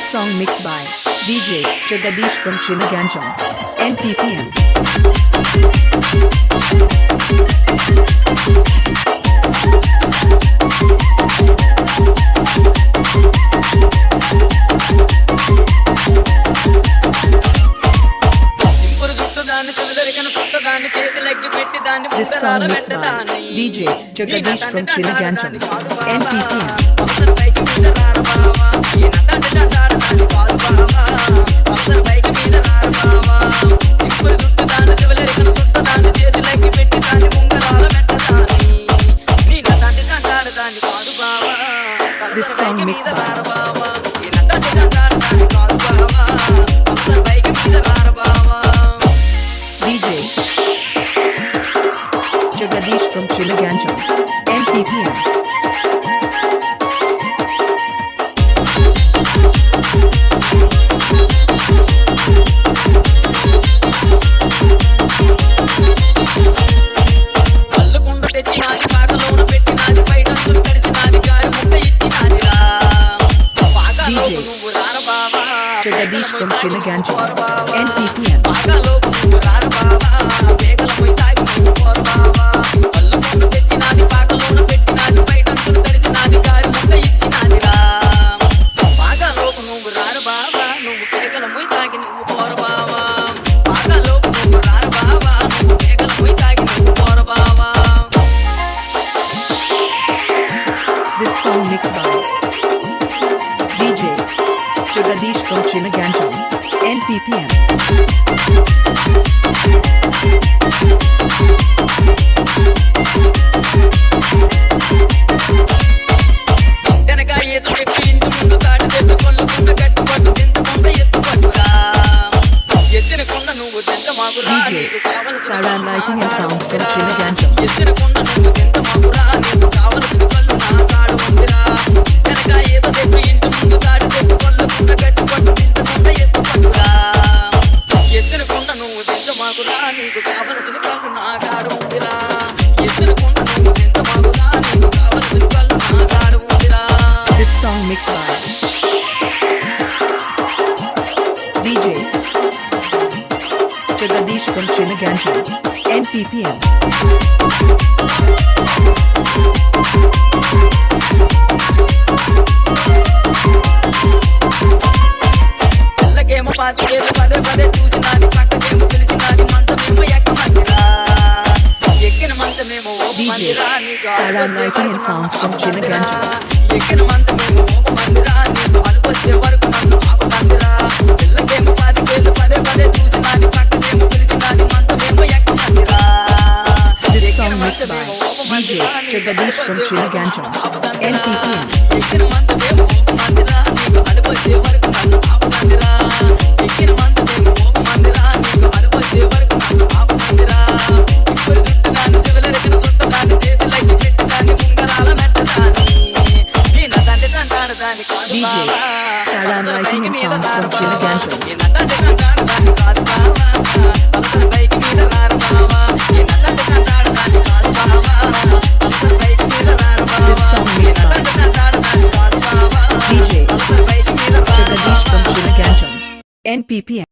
song mixed by DJ Jagadish from Chinaganjam. NPPM. This song mixed by DJ Jagadish from Chinaganjam. NPPM. This song mixed by DJ Jagadish from Chinaganjam. NPPM. Jagadish from Chinaganjam. NPPM. This song mixed by DJ Jagadish from Chinaganjam. NPPM. DJ Saran Lighting and Sounds from Chinaganjam. This song mixed by DJ Jagadish from Chinaganjam. NPPM. DJ Saran Lighting and Sounds from Chinaganjam. This song mixed by DJ Jagadish from Chinaganjam. NPPM. DJ Saran Lighting and Sounds from Chinaganjam. This song mixed by DJ Jagadish from Chinaganjam. NPPM.